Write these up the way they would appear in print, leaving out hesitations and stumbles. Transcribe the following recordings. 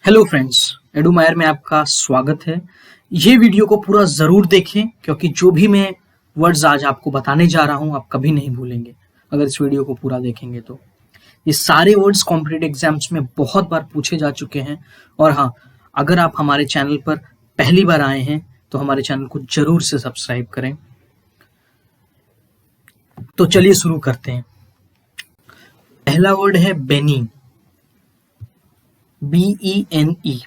Hello friends, एडुमायर में आपका स्वागत है। ये वीडियो को पूरा ज़रूर देखें क्योंकि जो भी मैं वर्ड्स आज आपको बताने जा रहा हूँ आप कभी नहीं भूलेंगे अगर इस वीडियो को पूरा देखेंगे तो। ये सारे वर्ड्स कॉम्पिटिटिव एग्जाम्स में बहुत बार पूछे जा चुके हैं। और हाँ, अगर आप हमारे चैनल पर पहली बार आए हैं तो हमारे चैनल को जरूर से सब्सक्राइब करें। तो चलिए शुरू करते हैं। पहला वर्ड है बेनी, BENE।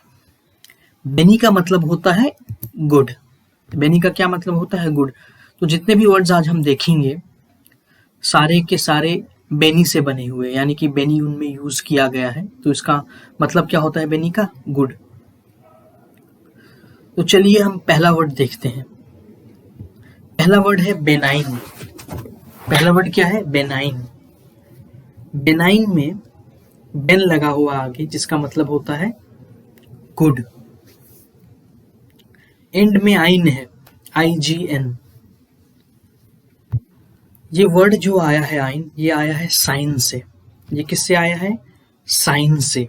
बेनी का मतलब होता है गुड। बेनी का क्या मतलब होता है? गुड। तो जितने भी वर्ड्स आज हम देखेंगे सारे के सारे बेनी से बने हुए, यानी कि बेनी उनमें यूज किया गया है। तो इसका मतलब क्या होता है बेनी का? गुड। तो चलिए हम पहला वर्ड देखते हैं। पहला वर्ड है बेनाइन। पहला वर्ड क्या है? बेनाइन। बेनाइन में बेन लगा हुआ आगे जिसका मतलब होता है गुड। एंड में आइन है, IGN। ये वर्ड जो आया है आइन, ये आया है साइन से। ये किससे आया है? साइन से।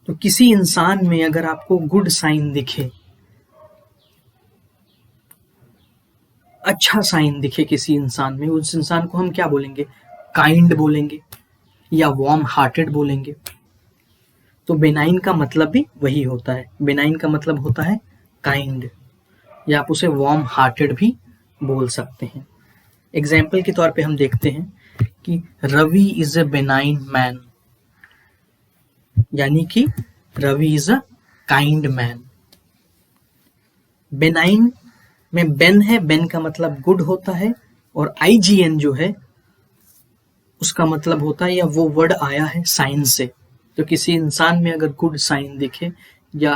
तो किसी इंसान में अगर आपको गुड साइन दिखे, अच्छा साइन दिखे किसी इंसान में, उस इंसान को हम क्या बोलेंगे? काइंड बोलेंगे या वार्म हार्टेड बोलेंगे। तो बेनाइन का मतलब भी वही होता है। बेनाइन का मतलब होता है काइंड, या आप उसे वार्म हार्टेड भी बोल सकते हैं। एग्जाम्पल के तौर पे हम देखते हैं कि Ravi is a benign man, यानी कि Ravi is a kind man. Benign में बेन है, बेन का मतलब गुड होता है, और IGN जो है उसका मतलब होता है, या वो वर्ड आया है साइन से। तो किसी इंसान में अगर गुड साइन दिखे या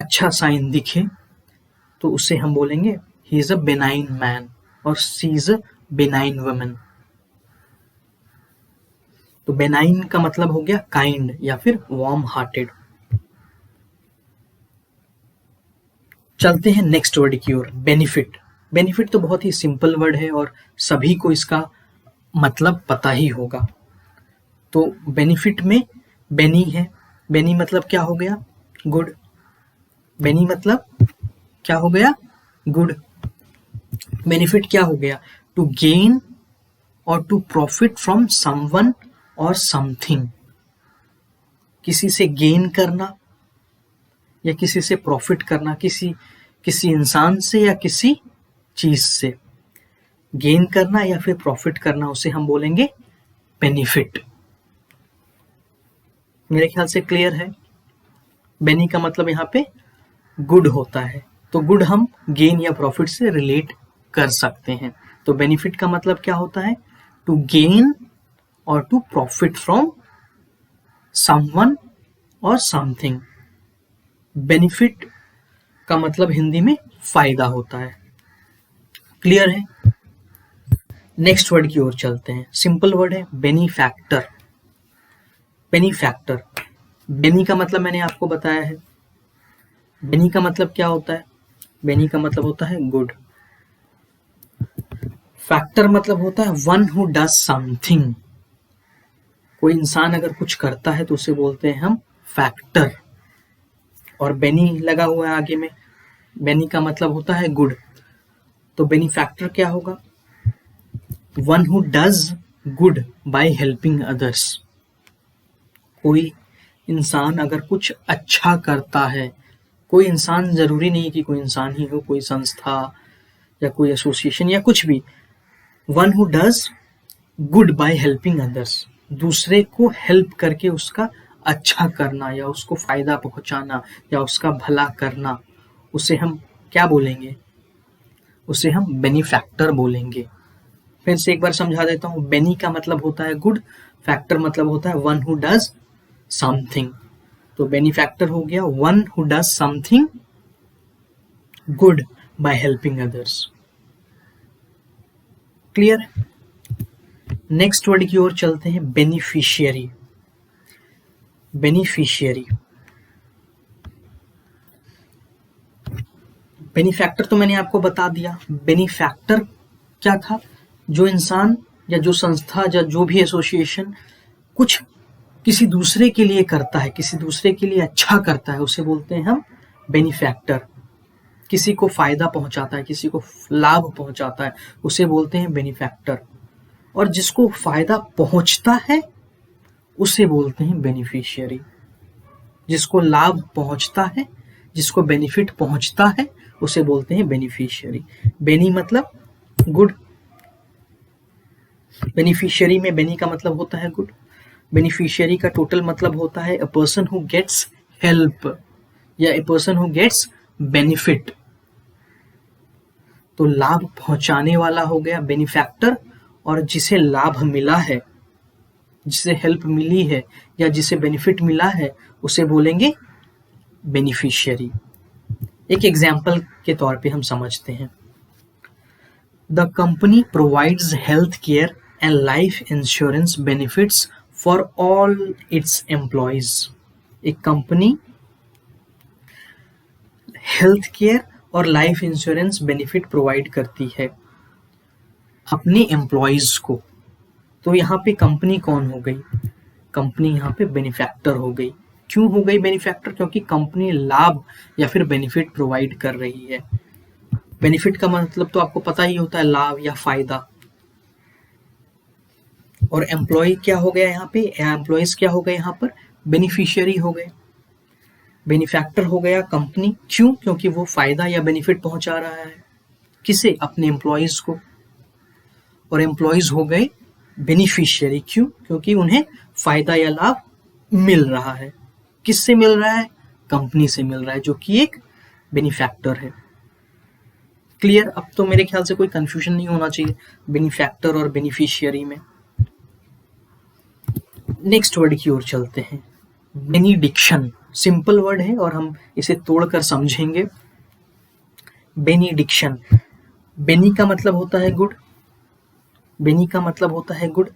अच्छा साइन दिखे तो उसे हम बोलेंगे he is a benign man और she is a benign woman. तो बेनाइन का मतलब हो गया काइंड या फिर वार्म हार्टेड। चलते हैं नेक्स्ट वर्ड की ओर, बेनिफिट। बेनिफिट तो बहुत ही सिंपल वर्ड है और सभी को इसका मतलब पता ही होगा। तो बेनिफिट में बेनी है। बेनी मतलब क्या हो गया? गुड। बेनी मतलब क्या हो गया? गुड। बेनिफिट क्या हो गया? टू गेन और टू प्रॉफिट फ्रॉम समवन और समथिंग। किसी से गेन करना या किसी से प्रॉफिट करना, किसी इंसान से या किसी चीज से गेन करना या फिर प्रॉफिट करना, उसे हम बोलेंगे बेनिफिट। मेरे ख्याल से क्लियर है। बेनी का मतलब यहाँ पे गुड होता है, तो गुड हम गेन या प्रॉफिट से रिलेट कर सकते हैं। तो बेनिफिट का मतलब क्या होता है? टू गेन और टू प्रॉफिट फ्रॉम समवन और समथिंग। बेनिफिट का मतलब हिंदी में फायदा होता है। क्लियर है? नेक्स्ट वर्ड की ओर चलते हैं। सिंपल वर्ड है बेनीफैक्टर। बेनीफैक्टर, बेनी का मतलब मैंने आपको बताया है। बेनी का मतलब क्या होता है? बेनी का मतलब होता है गुड। फैक्टर मतलब होता है वन हु डज समथिंग। कोई इंसान अगर कुछ करता है तो उसे बोलते हैं हम फैक्टर। और बेनी लगा हुआ है आगे में, बेनी का मतलब होता है गुड। तो बेनीफैक्टर क्या होगा? One who does good by helping others. कोई इंसान अगर कुछ अच्छा करता है, कोई इंसान जरूरी नहीं कि कोई इंसान ही हो, कोई संस्था या कोई एसोसिएशन या कुछ भी। One who does good by helping others, दूसरे को हेल्प करके उसका अच्छा करना या उसको फायदा पहुंचाना या उसका भला करना, उसे हम क्या बोलेंगे? उसे हम बेनीफैक्टर बोलेंगे। फिर से एक बार समझा देता हूँ। बेनी का मतलब होता है गुड, फैक्टर मतलब होता है वन हु डज समथिंग। तो बेनीफैक्टर हो गया one who does something good by helping others. Clear? Next word की ओर चलते हैं, बेनिफिशियरी। बेनिफिशियरी, बेनीफैक्टर तो मैंने आपको बता दिया। बेनीफैक्टर क्या था? जो इंसान या जो संस्था या जो भी एसोसिएशन कुछ किसी दूसरे के लिए करता है, किसी दूसरे के लिए अच्छा करता है, उसे बोलते हैं हम बेनिफैक्टर। किसी को फायदा पहुंचाता है, किसी को लाभ पहुंचाता है, उसे बोलते हैं बेनिफैक्टर। और जिसको फायदा पहुंचता है उसे बोलते हैं बेनिफिशियरी। जिसको लाभ पहुंचता है, जिसको बेनिफिट पहुंचता है, उसे बोलते हैं बेनिफिशियरी। बेनी मतलब गुड, बेनिफिशियरी में बेनी का मतलब होता है गुड। बेनिफिशियरी का टोटल मतलब होता है a person who gets help या a person who gets benefit. तो लाभ पहुंचाने वाला हो गया बेनिफैक्टर, और जिसे लाभ मिला है, जिसे हेल्प मिली है या जिसे बेनिफिट मिला है, उसे बोलेंगे बेनिफिशियरी। एक एग्जाम्पल के तौर पे हम समझते हैं। The company provides health care and life insurance benefits for all it's employees. एक कंपनी हेल्थ केयर और लाइफ इंश्योरेंस बेनिफिट प्रोवाइड करती है अपने एम्प्लॉयज को। तो यहाँ पे कंपनी कौन हो गई? कंपनी यहाँ पे बेनिफैक्टर हो गई। क्यों हो गई बेनिफैक्टर? क्योंकि कंपनी लाभ या फिर बेनिफिट प्रोवाइड कर रही है। बेनिफिट का मतलब तो आपको पता ही होता है, लाभ या फायदा। और एम्प्लॉय क्या हो गया यहाँ पे? एम्प्लॉयज क्या हो गए यहाँ पर? बेनिफिशियरी हो गए। बेनिफैक्टर हो गया कंपनी। क्यों? क्योंकि वो फायदा या बेनिफिट पहुंचा रहा है। किसे? अपने एम्प्लॉयज को। और एम्प्लॉयज हो गए बेनिफिशियरी। क्यों? क्योंकि उन्हें फायदा या लाभ मिल रहा है। किससे मिल रहा है? कंपनी से मिल रहा है, जो कि एक बेनिफैक्टर है। क्लियर? अब तो मेरे ख्याल से कोई कंफ्यूजन नहीं होना चाहिए बेनिफैक्टर और बेनिफिशियरी में। नेक्स्ट वर्ड की ओर चलते हैं। बेनिडिक्शन सिंपल वर्ड है और हम इसे तोड़कर समझेंगे। बेनिडिक्शन, बेनी का मतलब होता है गुड, बेनी का मतलब होता है गुड।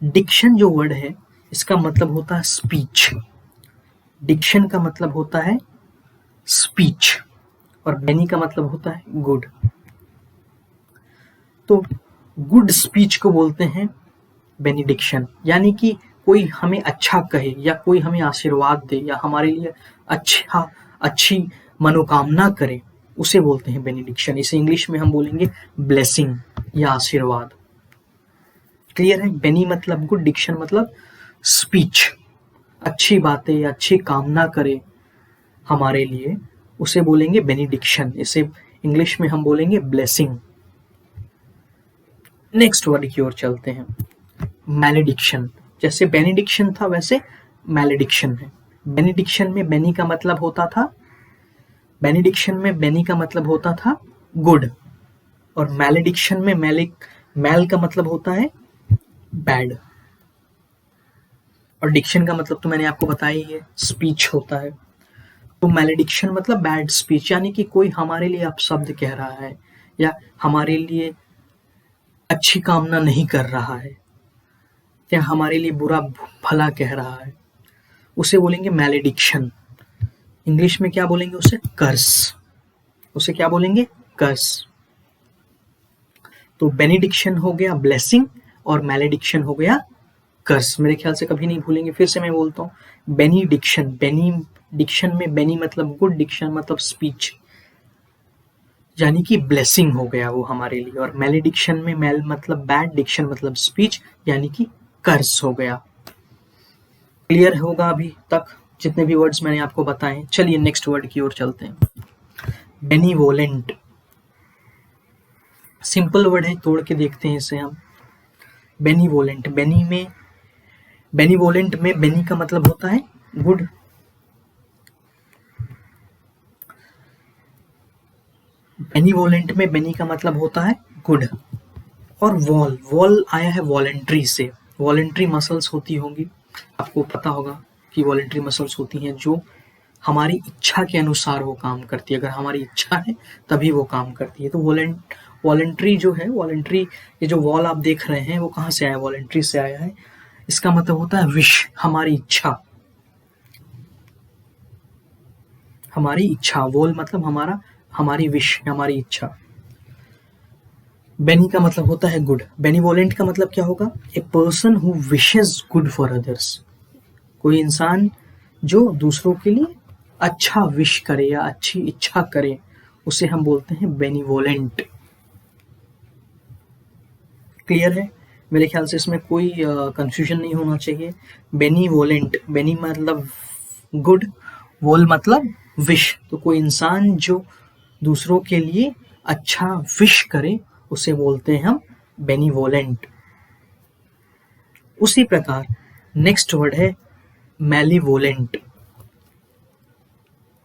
डिक्शन जो वर्ड है इसका मतलब होता है स्पीच। डिक्शन का मतलब होता है स्पीच और बेनी का मतलब होता है गुड। तो गुड स्पीच को बोलते हैं बेनिडिक्शन, यानी कि कोई हमें अच्छा कहे या कोई हमें आशीर्वाद दे या हमारे लिए अच्छी मनोकामना करे, उसे बोलते हैं बेनिडिक्शन। इसे इंग्लिश में हम बोलेंगे ब्लेसिंग या आशीर्वाद। क्लियर है? बेनी मतलब गुड, डिक्शन मतलब स्पीच। अच्छी बातें, अच्छी कामना करे हमारे लिए, उसे बोलेंगे बेनिडिक्शन। इसे इंग्लिश में हम बोलेंगे ब्लेसिंग। नेक्स्ट वर्ड की ओर चलते हैं। मैलेडिक्शन। जैसे बेनिडिक्शन था वैसे मैलेडिक्शन है। बेनिडिक्शन में बेनी का मतलब होता था, बेनिडिक्शन में बेनी का मतलब होता था गुड, और मैलेडिक्शन में मैल का मतलब होता है बैड। और डिक्शन का मतलब तो मैंने आपको बताया ही है, स्पीच होता है। तो मैलेडिक्शन मतलब बैड स्पीच, यानी कि कोई हमारे लिए अपशब्द कह रहा है या हमारे लिए अच्छी कामना नहीं कर रहा है या हमारे लिए बुरा भला कह रहा है, उसे बोलेंगे मैलेडिक्शन। इंग्लिश में क्या बोलेंगे उसे? कर्स। उसे क्या बोलेंगे? कर्स। तो बेनिडिक्शन हो गया ब्लेसिंग और मैलेडिक्शन हो गया कर्स। मेरे ख्याल से कभी नहीं भूलेंगे। फिर से मैं बोलता हूँ, बेनिडिक्शन। बेनिडिक्शन में बेनी मतलब गुड, डिक्शन मतलब स्पीच, यानी कि ब्लेसिंग हो गया वो हमारे लिए। और मैलेडिक्शन में मैल मतलब बैड, डिक्शन मतलब स्पीच, यानी कि कर्स हो गया। क्लियर होगा अभी तक जितने भी वर्ड्स मैंने आपको बताए? चलिए नेक्स्ट वर्ड की ओर चलते हैं। बेनीवोलेंट सिंपल वर्ड है, तोड़ के देखते हैं इसे हम। बेनीवोलेंट, बेनीवोलेंट में बेनी का मतलब होता है गुड। बेनीवोलेंट में बेनी का मतलब होता है गुड। और वॉल आया है वॉलेंट्री से। वॉलेंट्री मसल्स होती होंगी, आपको पता होगा कि वॉलेंट्री मसल्स होती हैं जो हमारी इच्छा के अनुसार वो काम करती है। अगर हमारी इच्छा है तभी वो काम करती है। तो वॉलेंट्री जो है, वॉलेंट्री ये जो वॉल आप देख रहे हैं वो कहाँ से आया? वॉलेंट्री से आया है। इसका मतलब होता है विश, हमारी इच्छा। हमारी इच्छा, वॉल मतलब हमारी विश, हमारी इच्छा। बेनी का मतलब होता है गुड। बेनीवोलेंट का मतलब क्या होगा? ए person who wishes good for others. कोई इंसान जो दूसरों के लिए अच्छा विश करे या अच्छी इच्छा करे, उसे हम बोलते हैं बेनिवोलेंट। क्लियर है? मेरे ख्याल से इसमें कोई कंफ्यूजन नहीं होना चाहिए। बेनिवोलेंट, बेनी मतलब गुड, वोल मतलब विश। तो कोई इंसान जो दूसरों के लिए अच्छा विश करे, उसे बोलते हैं हम बेनिवोलेंट। उसी प्रकार नेक्स्ट वर्ड है मैलीवोलेंट।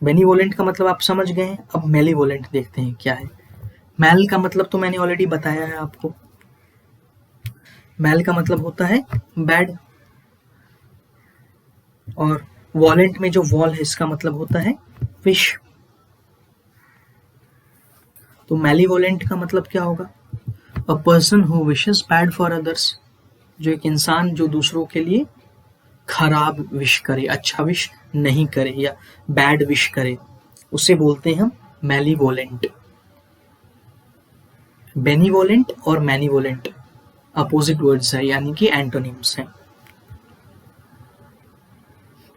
बेनिवोलेंट का मतलब आप समझ गए हैं, अब मैलीवोलेंट देखते हैं क्या है। मैल का मतलब तो मैंने ऑलरेडी बताया है आपको। मैल का मतलब होता है बैड, और वॉलेंट में जो वॉल है इसका मतलब होता है विश। तो मैलीवोलेंट का मतलब क्या होगा? अ person who wishes bad for others, जो एक इंसान जो दूसरों के लिए खराब विश करे, अच्छा विश नहीं करे या बैड विश करे, उसे बोलते हैं हम मैलीवोलेंट। बेनिवोलेंट और मैनीवोलेंट अपोजिट वर्ड्स है, यानी कि एंटोनिम्स हैं।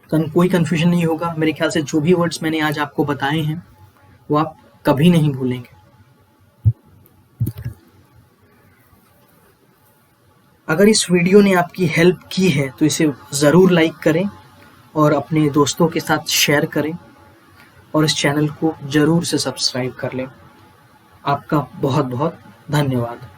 कोई कंफ्यूजन नहीं होगा। मेरे ख्याल से जो भी वर्ड्स मैंने आज आपको बताए हैं वो आप कभी नहीं भूलेंगे। अगर इस वीडियो ने आपकी हेल्प की है तो इसे ज़रूर लाइक करें और अपने दोस्तों के साथ शेयर करें, और इस चैनल को ज़रूर से सब्सक्राइब कर लें। आपका बहुत बहुत धन्यवाद।